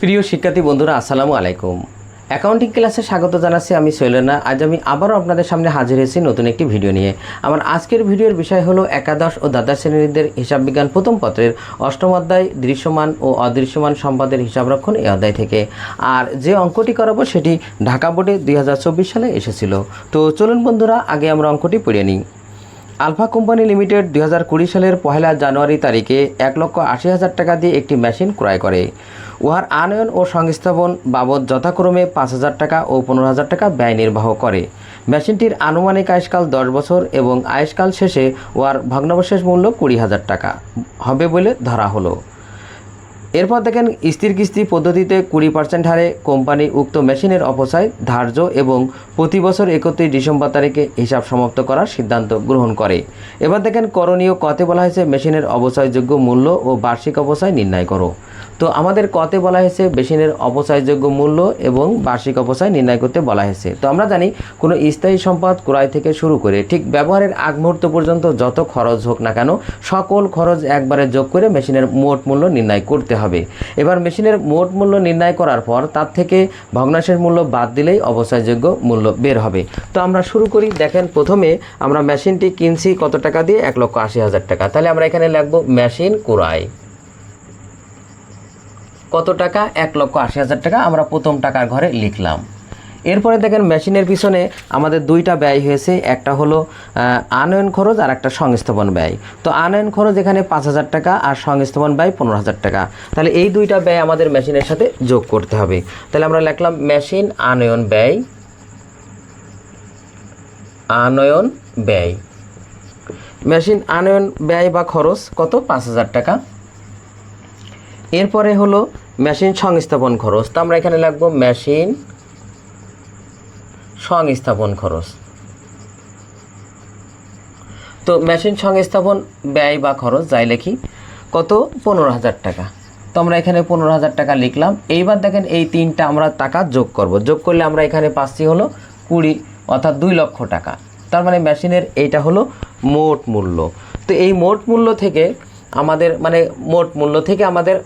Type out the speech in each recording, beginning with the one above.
প্রিয় শিক্ষার্থী বন্ধুরা, আসসালামু আলাইকুম। অ্যাকাউন্টিং ক্লাসে স্বাগত জানাচ্ছি। আমি শৈলেনা। আজ আমি আবারও আপনাদের সামনে হাজির হয়েছি নতুন একটি ভিডিও নিয়ে। আমার আজকের ভিডিওর বিষয় হলো একাদশ ও দ্বাদশ শ্রেণীদের হিসাব বিজ্ঞান প্রথম পত্রের অষ্টম অধ্যায় দৃশ্যমান ও অদৃশ্যমান সম্পদের হিসাবরক্ষণ এই অধ্যায় থেকে। আর যে অঙ্কটি করাবো সেটি ঢাকা বোর্ডে 2024 সালে এসেছিল। তো চলুন বন্ধুরা, আগে আমরা অঙ্কটি পড়ে নিই। আলফা কোম্পানি লিমিটেড 2020 সালের 1 জানুয়ারি তারিখে 1,80,000 টাকা দিয়ে একটি মেশিন ক্রয় করে। উহার আনয়ন ও সংস্থাপন বাবদ যথাক্রমে 5,000 টাকা ও 15,000 টাকা ব্যয় নির্বাহ করে। মেশিনটির আনুমানিক আয়ুষ্কাল 10 বছর এবং আয়ুষ্কাল শেষে উহার ভগ্নাবশেষ মূল্য 20,000 টাকা হবে বলে ধরা হলো। এরপর দেখেন, স্থির কিস্তি পদ্ধতিতে 20% হারে কোম্পানি উক্ত মেশিনের অপচয় ধার্য এবং প্রতি বছর 31 ডিসেম্বর তারিখে হিসাব সমাপ্ত করার সিদ্ধান্ত গ্রহণ করে। এবার দেখেন, করণীয় কতে বলা হয়েছে মেশিনের অপচয়যোগ্য মূল্য ও বার্ষিক অপচয় নির্ণয় করো। তো আমাদের কতে বলা হয়েছে মেশিনের অপচয়যোগ্য মূল্য এবং বার্ষিক অপচয় নির্ণয় করতে বলা হয়েছে। তো আমরা জানি কোনো স্থায়ী সম্পদ ক্রয় থেকে শুরু করে ঠিক ব্যবহারের আগ মুহূর্ত পর্যন্ত যত খরচ হোক না কেন সকল খরচ একবারে যোগ করে মেশিনের মোট মূল্য নির্ণয় করতে হবে। এবার মেশিনের মোট মূল্য নির্ণয় করার পর তার থেকে ভগ্নাংশের মূল্য বাদ দিলেই অপচয়যোগ্য মূল্য বের হবে। তো আমরা শুরু করি। দেখেন, প্রথমে আমরা মেশিনটি কিনছি কত টাকা দিয়ে? 1,80,000 টাকা। তাহলে আমরা এখানে লিখব মেশিন ক্রয় কত টাকা? 1,80,000 টাকা। আমরা প্রথম টাকার ঘরে লিখলাম। এরপরে দেখেন, মেশিনের পিছনে আমাদের দুইটা ব্যয় হয়েছে, একটা হলো আনয়ন খরচ আর একটা সংস্থাপন ব্যয়। তো আনয়ন খরচ এখানে 5,000 টাকা আর সংস্থাপন ব্যয় 15,000 টাকা। তাহলে এই দুইটা ব্যয় আমাদের মেশিনের সাথে যোগ করতে হবে। তাহলে আমরা লিখলাম মেশিন আনয়ন ব্যয়, আনয়ন ব্যয়। মেশিন আনয়ন ব্যয় বা খরচ কত? 5,000 টাকা। এরপরে হলো মেশিন সংস্থাপন খরচ। তো আমরা এখানে লিখব মেশিন সংস্থাপন খরচ। তো মেশিন সংস্থাপন ব্যয় বা খরচ যাই লিখি কত? 15,000 টাকা। তো আমরা এখানে 15,000 টাকা লিখলাম। এইবার দেখেন, এই তিনটা আমরা টাকা যোগ করব। যোগ করলে আমরা এখানে পাচ্ছি হলো 20, অর্থাৎ 2 লক্ষ টাকা। তার মানে মেশিনের এইটা হলো মোট মূল্য। তো এই মোট মূল্য থেকে আমাদের মোট মূল্য থেকে আমাদের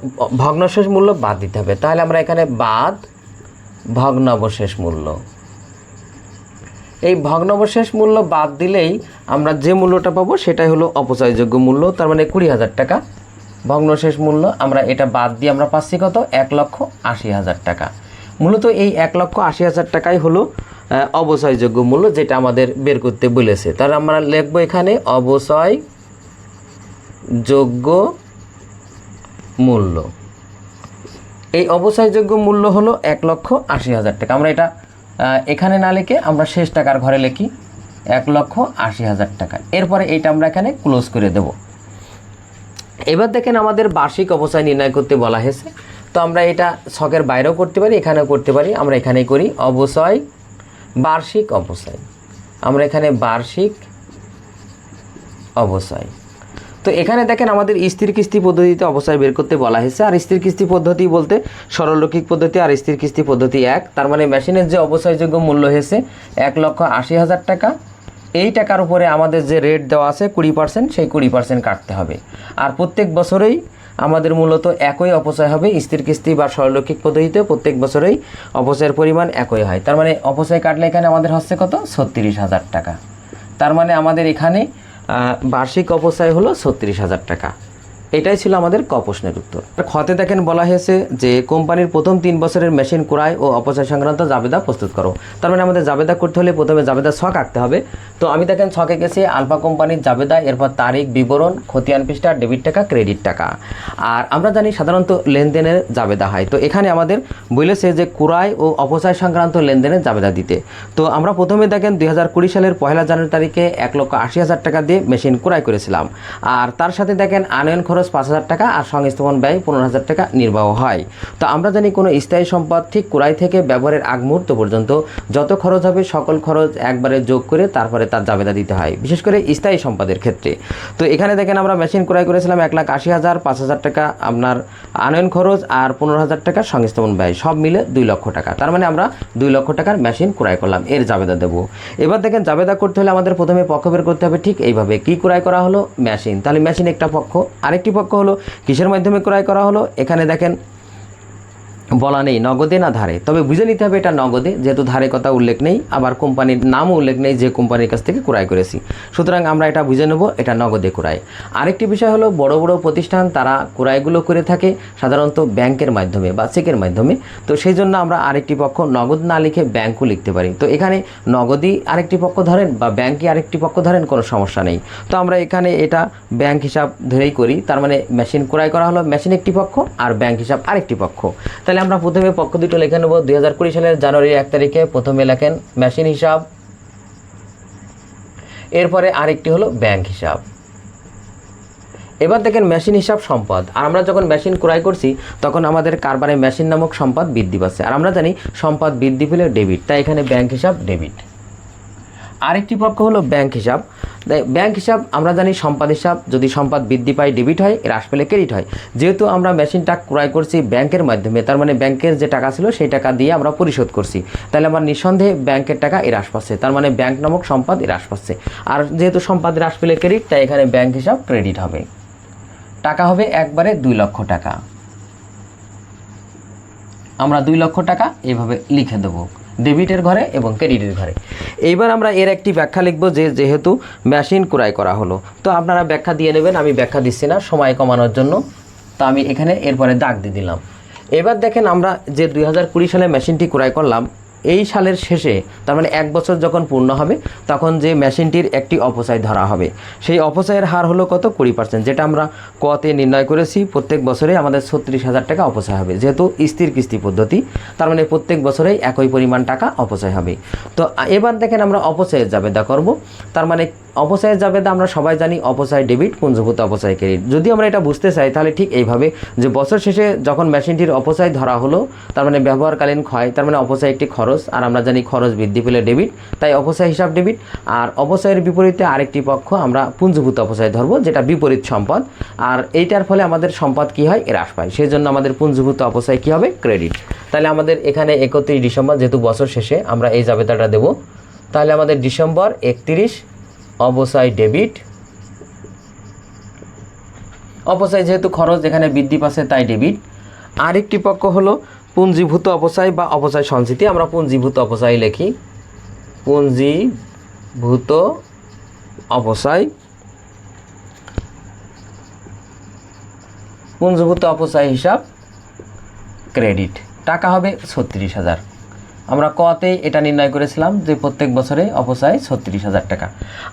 ভগ্নাবশেষ মূল্য বাদ দিতে হবে। তাহলে আমরা এখানে বাদ ভগ্নাবশেষ মূল্য। এই ভগ্নাবশেষ মূল্য বাদ দিলেই আমরা যে মূল্যটা পাবো সেটাই হলো অপচয়যোগ্য মূল্য, তার মানে 20,000 টাকা ভগ্নাবশেষ মূল্য। আমরা এটা বাদ দিয়ে আমরা পাচ্ছি কত? 1,80,000 টাকা। মূলত এই 1,80,000 টাকাই হলো অবচয়যোগ্য মূল্য, যেটা আমাদের বের করতে বলেছে। তার আমরা লিখবো এখানে অবচয়যোগ্য মূল্য। এই অবচয়যোগ্য মূল্য হলো 1,80,000 টাকা। আমরা এটা এখানে না লিখে আমরা শেষ টাকার ঘরে লিখি 1,80,000 টাকা। এরপরে এইটা আমরা এখানে ক্লোজ করে দেব। এবার দেখেন, আমাদের বার্ষিক অপচয় নির্ণয় করতে বলা হয়েছে। তো আমরা এটা ছকের বাইরেও করতে পারি, এখানেও করতে পারি। আমরা এখানেই করি অবচয় বার্ষিক অপচয়। আমরা এখানে বার্ষিক অবচয়। তো এখানে দেখেন, আমাদের স্থির কিস্তি পদ্ধতিতে অবচয় বের করতে বলা হয়েছে। আর স্থির কিস্তি পদ্ধতি বলতে সরলরৈখিক পদ্ধতি আর স্থির কিস্তি পদ্ধতি এক। তার মানে মেশিনের যে অবচয়যোগ্য মূল্য হয়েছে 1,80,000 টাকা, এই টাকার উপরে আমাদের যে রেট দেওয়া আছে 20%, সেই 20% কাটতে হবে। আর প্রত্যেক বছরেই আমাদের মূলত একই অপচয় হবে। স্থির কিস্তি বা সরলরৈখিক পদ্ধতিতে প্রত্যেক বছরেই অপচয়ের পরিমাণ একই হয়। তার মানে অপচয় কাটলে এখানে আমাদের হচ্ছে কত? 36,000 টাকা। তার মানে আমাদের এখানে বার্ষিক অপচয় হলো 36,000 টাকা। এটাই ছিল আমাদের ক প্রশ্নের উত্তর। খতে দেখেন বলা হয়েছে যে কোম্পানির প্রথম 3 বছরের মেশিন ক্রয় ও অপচয় সংক্রান্ত জাবেদা প্রস্তুত করো। তার মানে আমাদের জাবেদা করতে হলে প্রথমে জাবেদা ছক আঁকতে হবে। তো আমি দেখেন ছকে গেছি আলফা কোম্পানির জাবেদা, এরপর তারিখ, বিবরণ, খতিয়ান পৃষ্ঠা, ডেবিট টাকা, ক্রেডিট টাকা। আর আমরা জানি সাধারণত লেনদেনের জাবেদা হয়। তো এখানে আমাদের বলেছে যে ক্রয় ও অপচয় সংক্রান্ত লেনদেনের জাবেদা দিতে। তো আমরা প্রথমে দেখেন 2020 সালের 1 জানুয়ারি তারিখে 1,80,000 টাকা দিয়ে মেশিন ক্রয় করেছিলাম। আর তার সাথে দেখেন আনয়ন খরচ 5,000 টাকা আর সংস্থাপন ব্যয় 15,000 টাকা নির্বাহ হয়। তো আমরা জানি কোনো স্থায়ী সম্পদ ঠিক ক্রয় থেকে ব্যবহারের আগ মুহূর্ত পর্যন্ত যত খরচ হবে সকল খরচ একবারে যোগ করে তারপরে তার জাবেদা দিতে হয়, বিশেষ করে স্থায়ী সম্পদের ক্ষেত্রে। তো এখানে দেখেন, আমরা মেশিন ক্রয় করেছিলাম 1,80,000, 5,000 টাকা আপনার আনয়ন খরচ আর 15,000 টাকা সংস্থাপন ব্যয়, সব মিলে 2 লক্ষ টাকা। তার মানে আমরা 2 লক্ষ টাকার মেশিন ক্রয় করলাম, এর জাবেদা দেবো। এবার দেখেন, জাবেদা করতে হলে আমাদের প্রথমে পক্ষ বের করতে হবে ঠিক এইভাবে। কি ক্রয় করা হলো? মেশিন। তাহলে মেশিন একটা পক্ষ। আরেকটি পক্ষ হলো কিসের মাধ্যমে ক্রয় করা হলো? এখানে দেখেন বলা নেই নগদে না ধারে, তবে বুঝে নিতে হবে এটা নগদে, যেহেতু ধারে কথা উল্লেখ নেই, আবার কোম্পানির নামও উল্লেখ নেই যে কোম্পানির কাছ থেকে ক্রয় করেছি, সুতরাং আমরা এটা বুঝে নেব এটা নগদে ক্রয়। আরেকটি বিষয় হলো বড় বড় প্রতিষ্ঠান তারা ক্রয়গুলো করে থাকে সাধারণত ব্যাংকের মাধ্যমে বা চেকের মাধ্যমে, তো সেই জন্য আমরা আরেকটি পক্ষ নগদ না লিখে ব্যাংকও লিখতে পারি। তো এখানে নগদই আরেকটি পক্ষ ধরেন বা ব্যাংকই আরেকটি পক্ষ ধরেন, কোনো সমস্যা নেই। তো আমরা এখানে এটা ব্যাংক হিসাব ধরেই করি, তার মানে মেশিন ক্রয় করা হলো মেশিন একটি পক্ষ আর ব্যাংক হিসাব আরেকটি পক্ষ। তাহলে আমরা প্রথমে পক্ষ দুটো লিখে নেব। 2020 সালের জানুয়ারি 1 তারিখে প্রথমে লেখেন মেশিন হিসাব, এরপরে আরেকটি হলো ব্যাংক হিসাব। এবার দেখেন মেশিন হিসাব সম্পদ, আর আমরা যখন মেশিন ক্রয় করছি তখন আমাদের কারবারে মেশিন নামক সম্পদ বৃদ্ধি পাচ্ছে, আর আমরা জানি সম্পদ বৃদ্ধি পেলে ডেবিট, তাই এখানে ব্যাংক হিসাব ডেবিট। আরেকটি পক্ষ হলো ব্যাংক হিসাব। ব্যাংক হিসাব আমরা জানি সম্পদ হিসাব, যদি সম্পদ বৃদ্ধি পায় ডেবিট হয়, হ্রাস পেলে ক্রেডিট হয়। যেহেতু আমরা মেশিনটা ক্রয় করছি ব্যাংকের মাধ্যমে, তার মানে ব্যাংকের যে টাকা ছিল সেই টাকা দিয়ে আমরা পরিশোধ করছি, তাহলে আমার নিঃসন্দেহে ব্যাংকের টাকা হ্রাস পাচ্ছে, তার মানে ব্যাংক নামক সম্পদ হ্রাস পাচ্ছে। আর যেহেতু সম্পদ হ্রাস পেলে ক্রেডিট, তাই এখানে ব্যাংক হিসাব ক্রেডিট হবে। টাকা হবে একবারে 2 লক্ষ টাকা, আমরা 2 লক্ষ টাকা এভাবে লিখে দেবো ডেবিটের ঘরে এবং ক্রেডিটের ঘরে। এইবার আমরা এর একটি ব্যাখ্যা লিখব, যেহেতু মেশিন ক্রয় করা হলো, তো আপনারা ব্যাখ্যা দিয়ে নেবেন, আমি ব্যাখ্যা দিচ্ছি না সময় কমানোর জন্য, তো আমি এখানে এরপরে দাগ দিয়ে দিলাম। এবার দেখেন আমরা যে 2020 সালে মেশিনটি ক্রয় করলাম, এই সালের শেষে তার মানে 1 বছর যখন পূর্ণ হবে তখন যে মেশিনটির একটি অপচয় ধরা হবে, সেই অপচয়ের হার হলো কত? 20%, যেটা আমরা কতে নির্ণয় করেছি। প্রত্যেক বছরে আমাদের 36,000 টাকা অপচয় হবে, যেহেতু স্থির কিস্তি পদ্ধতি, তার মানে প্রত্যেক বছরেই একই পরিমাণ টাকা অপচয় হবে। তো এবার দেখেন আমরা অপচয়ের জাবেদা করব, তার মানে অপচয়ের জাবেদা আমরা সবাই জানি অপচয় ডেবিট, পুঞ্জভূত অপচয় ক্রেডিট। যদি আমরা এটা বুঝতে চাই তাহলে ঠিক এইভাবে, যে বছর শেষে যখন মেশিনটির অপচয় ধরা হলো, তার মানে ব্যবহারকালীন ক্ষয়, তার মানে অপচয় একটি খরচ, আর আমরা জানি খরচ বৃদ্ধি পেলে ডেবিট, তাই অপচয় হিসাব ডেবিট। আর অপচয়ের বিপরীতে আরেকটি পক্ষ আমরা পুঞ্জভূত অপচয় ধরবো, যেটা বিপরীত সম্পদ, আর এইটার ফলে আমাদের সম্পদ কি হয়? হ্রাস পায়, সেই জন্য আমাদের পুঞ্জভূত অপচয় কি হবে? ক্রেডিট। তাহলে আমাদের এখানে 31 ডিসেম্বর, যেহেতু বছর শেষে আমরা এই জাবেদাটা দেব, তাহলে আমাদের ডিসেম্বর 31 অপচয় ডেবিট। অপচয় যেহেতু খরচ এখানে বৃদ্ধি পাচ্ছে তাই ডেবিট। আরেকটি পক্ষ হলো পুঞ্জীভূত অপচয় বা অপচয় সঞ্চিতি, আমরা পুঞ্জীভূত অপচয় লিখি, পুঞ্জীভূত অপচয়। পুঞ্জীভূত অপচয় হিসাব ক্রেডিট, টাকা হবে 36,000। আমরা কতে এটা নির্ণয় করেছিলাম যে প্রত্যেক বছরে অপচয় 36,000 টাকা।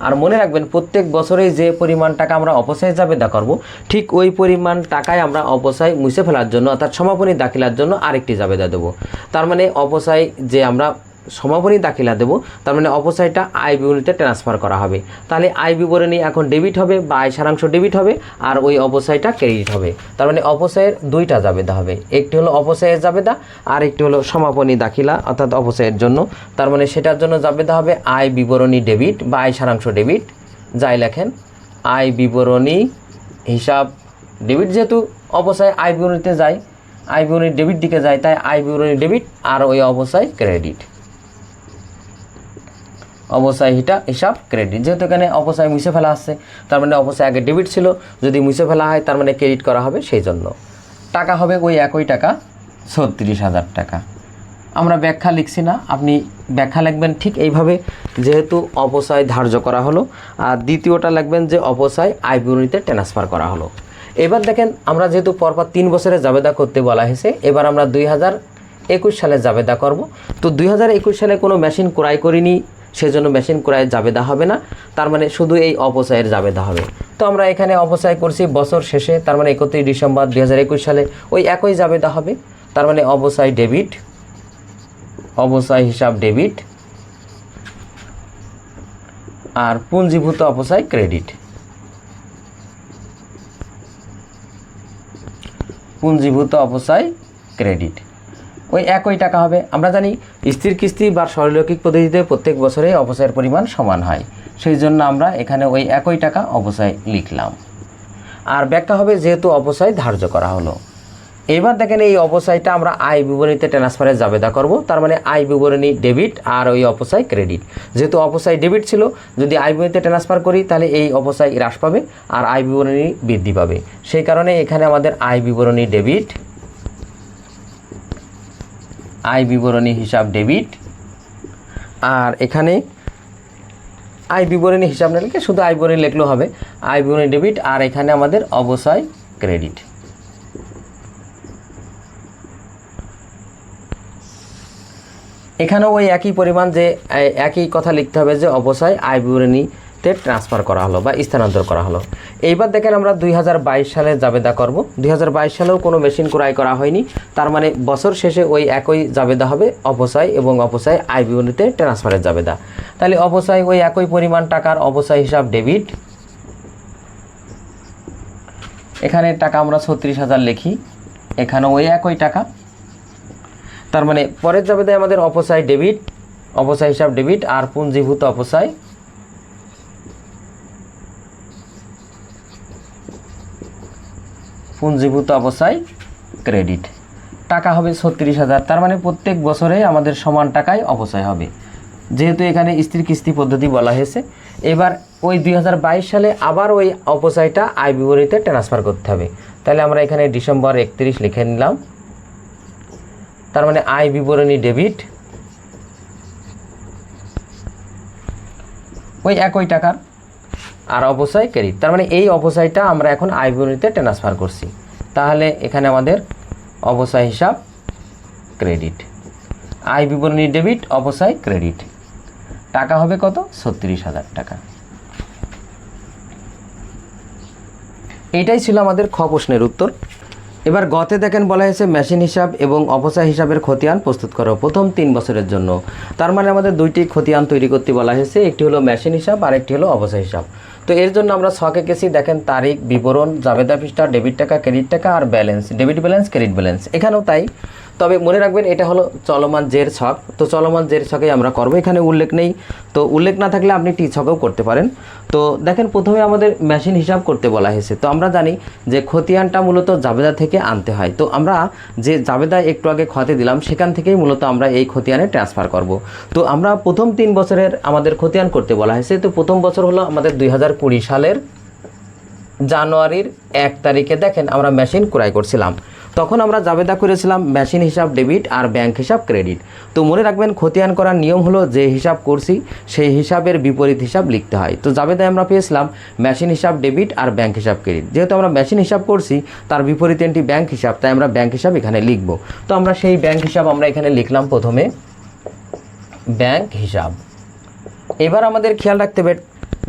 আর মনে রাখবেন প্রত্যেক বছরে যে পরিমাণ টাকা আমরা অপচয় জাবেদা করব, ঠিক ওই পরিমাণ টাকায় আমরা অপচয় মুছে ফেলার জন্য অর্থাৎ সমাপনী দাখিলার জন্য আরেকটি জাবেদা দেব। তার মানে অপচয় যে আমরা সমাপনী দাখিলা দেব, তার মানে অপচয়টা আয় বিবরণীতে ট্রান্সফার করা হবে। তাহলে আয় বিবরণী এখন ডেবিট হবে বা আয় সারাংশ ডেবিট হবে, আর ওই অপচয়টা ক্রেডিট হবে। তার মানে অপচয়ের 2টা জাবেদা হবে, একটি হলো অপচয়ের জাবেদা আর একটি হলো সমাপনী দাখিলা অর্থাৎ অপচয়ের জন্য। তার মানে সেটার জন্য জাবেদা হবে আয় বিবরণী ডেবিট বা আয় সারাংশ ডেবিট, যাই লেখেন আয় বিবরণী হিসাব ডেবিট। যেহেতু অপচয় আয় বিবরণীতে যায়, আয় বিবরণী ডেবিট দিকে যায়, তাই আয় বিবরণী ডেবিট আর ওই অপচয় ক্রেডিট। অপচয় হিসাব ক্রেডিট, যেহেতু এখানে অপচয় মুছে ফেলা আসছে, তার মানে অপচয় আগে ডেবিট ছিল, যদি মুছে ফেলা হয় তার মানে ক্রেডিট করা হবে, সেই জন্য টাকা হবে ওই একই টাকা 36,000 টাকা। আমরা ব্যাখ্যা লিখছি না, আপনি ব্যাখ্যা লিখবেন ঠিক এইভাবে, যেহেতু অপচয় ধার্য করা হলো। আর দ্বিতীয়টা লিখবেন যে অপচয় আয় বিবরণীতে ট্রান্সফার করা হলো। এবার দেখেন আমরা যেহেতু পরপর 3 বছরে জাবেদা করতে বলা হয়েছে, এবার আমরা 2021 সালে জাবেদা করব। তো 2021 সালে কোনো মেশিন ক্রয় করিনি, সেজন্য মেশিন ক্রয়ের জাবেদা হবে না, তার মানে শুধু এই অপচয়ের জাবেদা হবে। তো আমরা এখানে অপচয় করছি বছর শেষে, তার মানে 31 ডিসেম্বর 2021 সালে ওই একই জাবেদা হবে, তার মানে অপচয় ডেবিট, অপচয় হিসাব ডেবিট, আর পুঞ্জীভূত অপচয় ক্রেডিট, পুঞ্জীভূত অপচয় ক্রেডিট ওই একই টাকা হবে। আমরা জানি স্থির কিস্তি বা সরলরৈখিক পদ্ধতিতে প্রত্যেক বছরে অপচয়ের পরিমাণ সমান হয়, সেই জন্য আমরা এখানে ওই একই টাকা অপচয় লিখলাম। আর ব্যাখ্যা হবে যেহেতু অপচয় ধার্য করা হলো। এবার দেখেন এই অপচয়টা আমরা আয় বিবরণীতে ট্রান্সফারের জাবেদা করব, তার মানে আয় বিবরণী ডেবিট আর ওই অপচয় ক্রেডিট। যেহেতু অপচয় ডেবিট ছিল, যদি আয় বিবরণীতে ট্রান্সফার করি তাহলে এই অপচয় হ্রাস পাবে আর আয় বিবরণী বৃদ্ধি পাবে, সেই কারণে এখানে আমাদের আয় বিবরণী ডেবিট আয় বিবরণী হিসাব ডেবিট, আর এখানে আয় বিবরণী হিসাব না লিখে শুধু আয় বিবরণী লিখলেও হবে, আয় বিবরণী ডেবিট, আর এখানে আমাদের অবশ্যই ক্রেডিট। এখানেও ওই একই পরিমাণ, যে একই কথা লিখতে হবে যে অবশ্যই আয় বিবরণীতে ট্রান্সফার করা হলো বা স্থানান্তর করা হলো। এইবার দেখেন আমরা 2022 সালে জাবেদা করব। 2022 সালেও কোনো মেশিন ক্রয় করা হয়নি, তার মানে বছর শেষে ওই একই জাবেদা হবে, অপচয় এবং অপচয় আয় বিবরণীতে ট্রান্সফারের জাবেদা। তাহলে অপচয় ওই একই পরিমাণ টাকার অপচয় হিসাব ডেবিট, এখানে টাকা আমরা 36,000 লিখি, এখানে ওই একই টাকা, তার মানে পরের জাবেদায় আমাদের অপচয় ডেবিট, অপচয় হিসাব ডেবিট, আর পুঞ্জীভূত অপচয় ক্রেডিট। টাকা হবে 36,000, তার মানে প্রত্যেক বছরে আমাদের সমান টাকায় অপচয় হবে, যেহেতু এখানে স্থির কিস্তি পদ্ধতি বলা হয়েছে। এবার ওই 2022 সালে আবার ওই অপচয়টা আয় বিবরণীতে ট্রান্সফার করতে হবে। তাহলে আমরা এখানে ডিসেম্বর 31 লিখে নিলাম, তার মানে আয় বিবরণী ডেবিট ওই একই টাকার, আর অপচয় ক্রেডিট, তার মানে এই অপচয়টা আমরা এখন আয় বিবরণীতে ট্রান্সফার করছি। তাহলে এখানে আমাদের অপচয় হিসাব ক্রেডিট, আয় বিবরণী ডেবিট, অপচয় ক্রেডিট, টাকা হবে কত? 36,000 টাকা। এইটাই ছিল আমাদের খ প্রশ্নের উত্তর। এবার গতে দেখেন বলা হয়েছে মেশিন হিসাব এবং অপচয় হিসাবের খতিয়ান প্রস্তুত করো প্রথম 3 বছরের জন্য। তার মানে আমাদের দুইটি খতিয়ান তৈরি করতে বলা হয়েছে, একটি হলো মেশিন হিসাব আর একটি হলো অপচয় হিসাব। তো এর জন্য আমরা ছকে গেছি, দেখেন তারিখ, বিবরণ, জাবেদা পৃষ্ঠা, ডেবিট টাকা, ক্রেডিট টাকা, আর balance, debit balance, credit balance, এখানেও তাই। তবে মনে রাখবেন এটা হলো চলমান জের ছক, তো চলমান জের ছকেই আমরা করবো, এখানে উল্লেখ নেই। তো উল্লেখ না থাকলে আপনি টি ছকেও করতে পারেন। তো দেখেন প্রথমে আমাদের মেশিন হিসাব করতে বলা হয়েছে। তো আমরা জানি যে খতিয়ানটা মূলত জাবেদা থেকে আনতে হয়। তো আমরা যে জাবেদা একটু আগে খতে দিলাম সেখান থেকেই মূলত আমরা এই খতিয়ানে ট্রান্সফার করব। তো আমরা প্রথম 3 বছরের আমাদের খতিয়ান করতে বলা হয়েছে। তো প্রথম বছর হলো আমাদের 2020 সালের জানুয়ারির 1 তারিখে দেখেন আমরা মেশিন ক্রয় করছিলাম, তখন আমরা জাবেদা করেছিলাম মেশিন হিসাব ডেবিট আর ব্যাংক হিসাব ক্রেডিট। তো মনে রাখবেন খতিয়ান করার নিয়ম হলো যে হিসাব করছি সেই হিসাবের বিপরীত হিসাব লিখতে হয়। তো জাবেদায় আমরা পেয়েছিলাম মেশিন হিসাব ডেবিট আর ব্যাংক হিসাব ক্রেডিট, যেহেতু আমরা মেশিন হিসাব করছি তার বিপরীতে একটি ব্যাংক হিসাব, তাই আমরা ব্যাংক হিসাব এখানে লিখব। তো আমরা সেই ব্যাংক হিসাব আমরা এখানে লিখলাম প্রথমে ব্যাংক হিসাব। এবার আমাদের খেয়াল রাখতে হবে,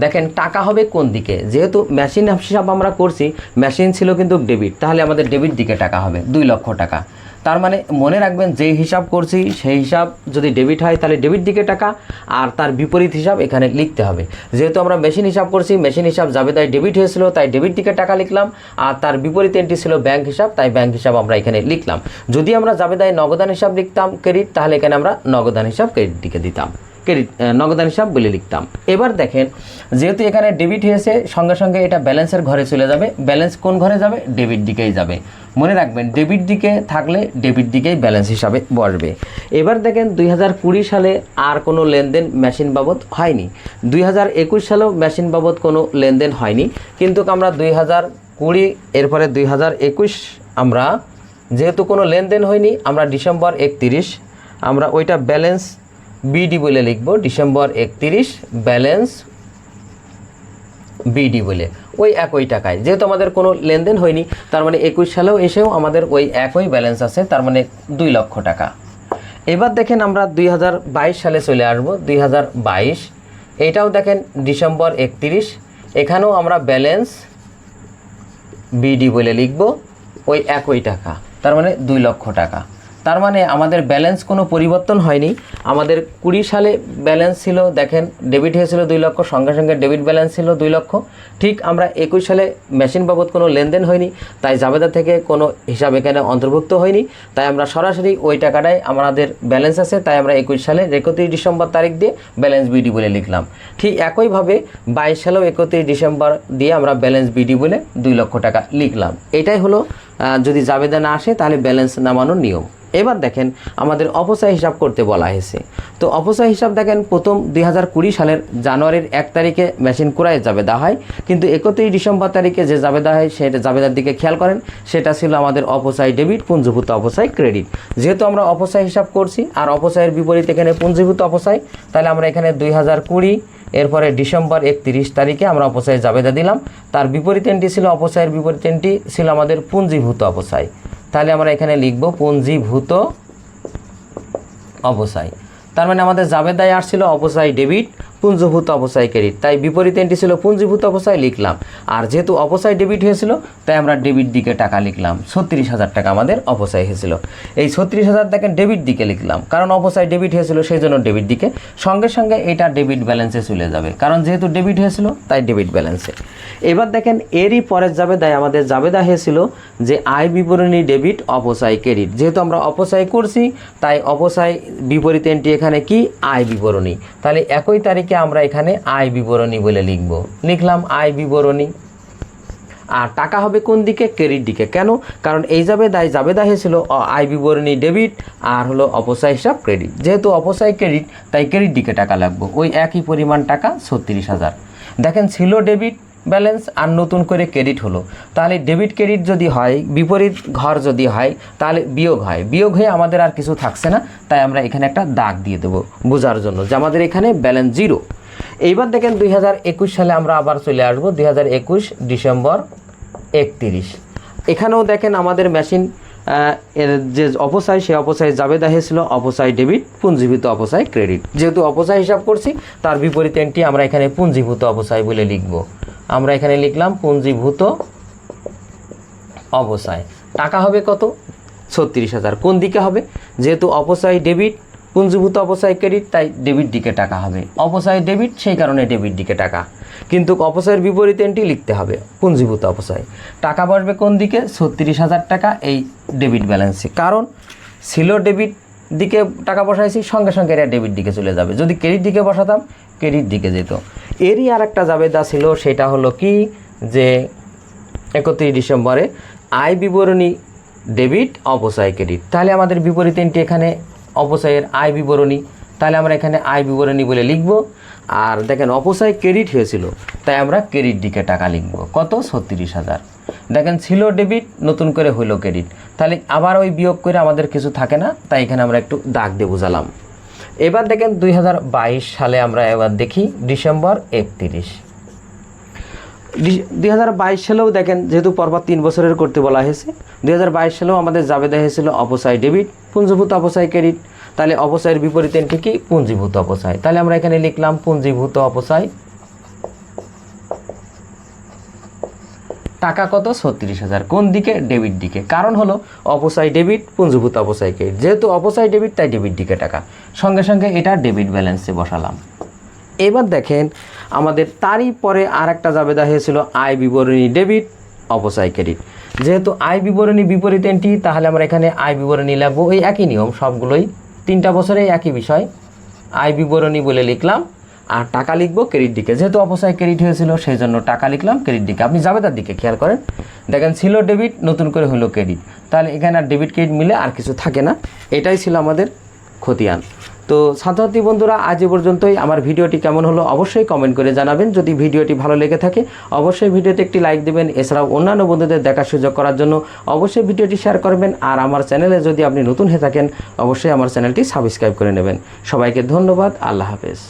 দেখেন টাকা হবে কোন দিকে, যেহেতু মেশিন হিসাব আমরা করছি, মেশিন ছিল কিন্তু ডেবিট, তাহলে আমাদের ডেবিট দিকে টাকা হবে 2 লক্ষ টাকা। তার মানে মনে রাখবেন যে হিসাব করছি সেই হিসাব যদি ডেবিট হয় তাহলে ডেবিট দিকে টাকা, আর তার বিপরীত হিসাব এখানে লিখতে হবে। যেহেতু আমরা মেশিন হিসাব করছি, মেশিন হিসাব জাবেদায় ডেবিট হয়েছিল তাই ডেবিট দিকে টাকা লিখলাম, আর তার বিপরীত এন্ট্রি ছিল ব্যাংক হিসাব, তাই ব্যাংক হিসাব আমরা এখানে লিখলাম। যদি আমরা জাবেদায় নগদান হিসাব লিখতাম ক্রেডিট, তাহলে এখানে আমরা নগদান হিসাব ক্রেডিট দিকে দিতাম, ক্রেডিট নগদান হিসাব বলে লিখতাম। এবার দেখেন যেহেতু এখানে ডেবিট হয়েছে সঙ্গে সঙ্গে এটা ব্যালেন্সের ঘরে চলে যাবে। ব্যালেন্স কোন ঘরে যাবে? ডেবিট দিকেই যাবে। মনে রাখবেন ডেবিট দিকে থাকলে ডেবিট দিকেই ব্যালেন্স হিসাবে বসবে। এবার দেখেন 2020 সালে আর কোনো লেনদেন মেশিন বাবদ হয়নি। 2021 সালেও মেশিন বাবদ কোনো লেনদেন হয়নি, কিন্তু আমরা 2020 এরপরে 2021 আমরা যেহেতু কোনো লেনদেন হয়নি, আমরা ডিসেম্বর 31 আমরা ওইটা ব্যালেন্স বিডি বলে লিখব, ডিসেম্বর 31 ব্যালেন্স বিডি বলে, ওই একই টাকায়, যেহেতু আমাদের কোনো লেনদেন হয়নি, তার মানে 21 সালেও এসেও আমাদের ওই একই ব্যালেন্স আছে, তার মানে 2 লক্ষ টাকা। এবার দেখেন আমরা 2022 সালে চলে আসবো। 2022 এটাও দেখেন ডিসেম্বর 31, এখানেও আমরা ব্যালেন্স বিডি বলে লিখব, ওই একই টাকা, তার মানে 2 লক্ষ টাকা। তার মানে আমাদের ব্যালেন্স কোনো পরিবর্তন হয়নি। আমাদের 20 সালে ব্যালেন্স ছিল, দেখেন ডেবিট হয়েছিল 2 লক্ষ, সঙ্গে সঙ্গে ডেবিট ব্যালেন্স ছিল 2 লক্ষ। ঠিক আমরা 21 সালে মেশিন বাবদ কোনো লেনদেন হয়নি, তাই জাবেদা থেকে কোনো হিসাব এখানে অন্তর্ভুক্ত হয়নি, তাই আমরা সরাসরি ওই টাকাটাই আমাদের ব্যালেন্স আছে, তাই আমরা 21 সালে 31 ডিসেম্বর তারিখ দিয়ে ব্যালেন্স বিডি বলে লিখলাম। ঠিক একইভাবে 22 সালেও 31 ডিসেম্বর দিয়ে আমরা ব্যালেন্স বিডি বলে 2 লক্ষ টাকা লিখলাম। এটাই হলো যদি জাবেদা না আসে তাহলে ব্যালেন্স নামানোর নিয়ম। এবার দেখেন আমাদের অপচয় হিসাব করতে বলা হয়েছে। তো অপচয় হিসাব দেখেন প্রথম 2020 সালের জানুয়ারির 1 তারিখে মেশিন ক্রয়ের জাবেদা হয়, কিন্তু 31 ডিসেম্বর তারিখে যে জাবেদা হয় সেটা জাবেদার দিকে খেয়াল করেন, সেটা ছিল আমাদের অপচয় ডেবিট, পুঞ্জীভূত অপচয় ক্রেডিট। যেহেতু আমরা অপচয় হিসাব করছি আর অপচয়ের বিপরীত এখানে পুঞ্জীভূত অপচয়, তাহলে আমরা এখানে 2020 এরপরে ডিসেম্বর 31 তারিখে আমরা অপচয় জাবেদা দিলাম। তার বিপরীত এন্ট্রি ছিল, অপচয়ের বিপরীত এন্ট্রি ছিল আমাদের পুঞ্জীভূত অপচয়। তাহলে আমরা এখানে লিখব পুঞ্জীভূত অপচয়। তার মানে আমাদের জাবেদায় আসছিল অপচয় ডেবিট, পুঞ্জীভূত অপচয় ক্রেডিট, তাই বিপরীত এন্ট্রি ছিল পুঞ্জীভূত অপচয় লিখলাম। আর যেহেতু অপচয় ডেবিট হয়েছিল তাই আমরা ডেবিট দিকে টাকা লিখলাম। 36,000 টাকা আমাদের অপচয় হয়েছিল। এই 36,000 দেখেন ডেবিট দিকে লিখলাম, কারণ অপচয় ডেবিট হয়েছিল সেই জন্য ডেবিট দিকে। সঙ্গে সঙ্গে এটা ডেবিট ব্যালেন্সে চলে যাবে, কারণ যেহেতু ডেবিট হয়েছিল তাই ডেবিট ব্যালেন্সে। এবার দেখেন এরই পরের জাবেদায় আমাদের জাবেদা হয়েছিল যে আয় বিবরণী ডেবিট, অপচয় ক্রেডিট। যেহেতু আমরা অপচয় করছি তাই অপচয় বিপরীত এন্ট্রি এখানে কি আয় বিবরণী। তাহলে একই তারিখে আমরা এখানে আয় বিবরণী বলে লিখলাম আয় বিবরণী। আর টাকা হবে কোন দিকে? ক্রেডিট দিকে। কেন? কারণ এই জাবেদা হয়েছিল আয় বিবরণী ডেবিট আর হলো অপচয় হিসাব ক্রেডিট। যেহেতু অপচয় ক্রেডিট তাই ক্রেডিট দিকে টাকা লাগবে, ওই একই পরিমাণ টাকা 36,000। দেখেন ছিল ডেবিট ব্যালেন্স আর নতুন করে ক্রেডিট হলো, তাহলে ডেবিট ক্রেডিট যদি হয়, বিপরীত ঘর যদি হয় তাহলে বিয়োগ হয়, বিয়োগ হয়ে আমাদের আর কিছু থাকছে না। তাই আমরা এখানে একটা দাগ দিয়ে দেবো বোঝার জন্য যে আমাদের এখানে ব্যালেন্স 0। এইবার দেখেন 2021 সালে আমরা আবার চলে আসবো, 2021 ডিসেম্বর 31। এখানেও দেখেন আমাদের মেশিন এর যে অপচয়, সে অপচয় জাবেদা হয়েছিল অপচয় ডেবিট, পুঞ্জীভূত অপচয় ক্রেডিট। যেহেতু অপচয় হিসাব করছি তার বিপরীত এন্ট্রি আমরা এখানে পুঞ্জীভূত অপচয় বলে লিখব। আমরা এখানে লিখলাম পুঞ্জীভূত অপচয়। টাকা হবে কত? 36,000। কোন দিকে হবে? যেহেতু অপচয় ডেবিট, পুঞ্জীভূত অপচয় ক্রেডিট, তাই ডেবিট দিকে টাকা হবে। অপচয় ডেবিট সেই কারণে ডেবিট দিকে টাকা, কিন্তু অপচয়ের বিপরীত এন্ট্রি লিখতে হবে পুঞ্জীভূত অপচয়। টাকা বসবে কোন দিকে? 36,000 টাকা এই ডেবিট ব্যালেন্সে, কারণ ছিল ডেবিট দিকে টাকা বসাইছি, সঙ্গে সঙ্গে এটা ডেবিট দিকে চলে যাবে। যদি ক্রেডিট দিকে বসাতাম ক্রেডিট দিকে যেত। এরই আর একটা জাবেদা ছিল, সেটা হলো কি যে 31 ডিসেম্বরে আয় বিবরণী ডেবিট, অপচয় ক্রেডিট। তাহলে আমাদের বিপরীত এন্ট্রি এখানে অপচয়ের আয় বিবরণী, তাহলে আমরা এখানে আয় বিবরণী বলে লিখব। আর দেখেন অপচয় ক্রেডিট হয়েছিল তাই আমরা ক্রেডিট দিকে টাকা লিখব। কত? 36,000। দেখেন ছিল ডেবিট, নতুন করে হইলো ক্রেডিট, তাহলে আবার ওই বিয়োগ করে আমাদের কিছু থাকে না, তাই এখানে আমরা একটু দাগ দিয়ে বোঝালাম। এবার দেখেন 2022 সালে আমরা এবার দেখি ডিসেম্বর 31। 2022 সালেও দেখেন যেহেতু পরপর 3 বছরের করতে বলা হয়েছে, 2022 সালেও আমাদের জাবেদা হয়েছিল অপচয় ডেবিট, পুঞ্জীভূত অপচয় ক্রেডিট। তাহলে অপচয়ের বিপরীত এন্ট্রি কি? পুঞ্জীভূত অপচয়। তাহলে আমরা এখানে লিখলাম পুঞ্জীভূত অপচয়। টাকা কত? 36,000। কোন দিকে? ডেবিট দিকে। কারণ হলো অপচয় ডেবিট, পুঞ্জীভূত অপচয় ক্রেডিট। যেহেতু অপচয় ডেবিট তাই ডেবিট দিকে টাকা, সঙ্গে সঙ্গে এটা ডেবিট ব্যালেন্সে বসালাম। এবার দেখেন আমাদের তারই পরে আর একটা জাবেদা হয়েছিল আয় বিবরণী ডেবিট, অপচয় ক্রেডিট। যেহেতু আয় বিবরণী বিপরীত এন্ট্রি, তাহলে আমরা এখানে আয় বিবরণী লিখব। ওই একই নিয়ম, সবগুলোই 3টা বছরেই একই বিষয়, আয় বিবরণী বলে লিখলাম। আর টাকা লিখব ক্রেডিট দিকে। যেহেতু অপচয় ক্রেডিট হয়েছিল সেই জন্য টাকা লিখলাম ক্রেডিট দিকে। আপনি জাবেদার দিকে খেয়াল করেন, দেখেন ছিল ডেবিট, নতুন করে হলো ক্রেডিট, তাহলে এখানে আর ডেবিট ক্রেডিট মিলে আর কিছু থাকে না। এটাই ছিল আমাদের খতিয়ান। তো ছাত্রছাত্রী বন্ধুরা, আজ এ পর্যন্তই। আমার ভিডিওটি কেমন হলো অবশ্যই কমেন্ট করে জানাবেন। যদি ভিডিওটি ভালো লেগে থাকে অবশ্যই ভিডিওতে একটি লাইক দেবেন। এছাড়াও অন্যান্য বন্ধুদের দেখার সুযোগ করার জন্য অবশ্যই ভিডিওটি শেয়ার করবেন। আর আমার চ্যানেলে যদি আপনি নতুন হয়ে থাকেন অবশ্যই আমার চ্যানেলটি সাবস্ক্রাইব করে নেবেন। সবাইকে ধন্যবাদ। আল্লাহ হাফেজ।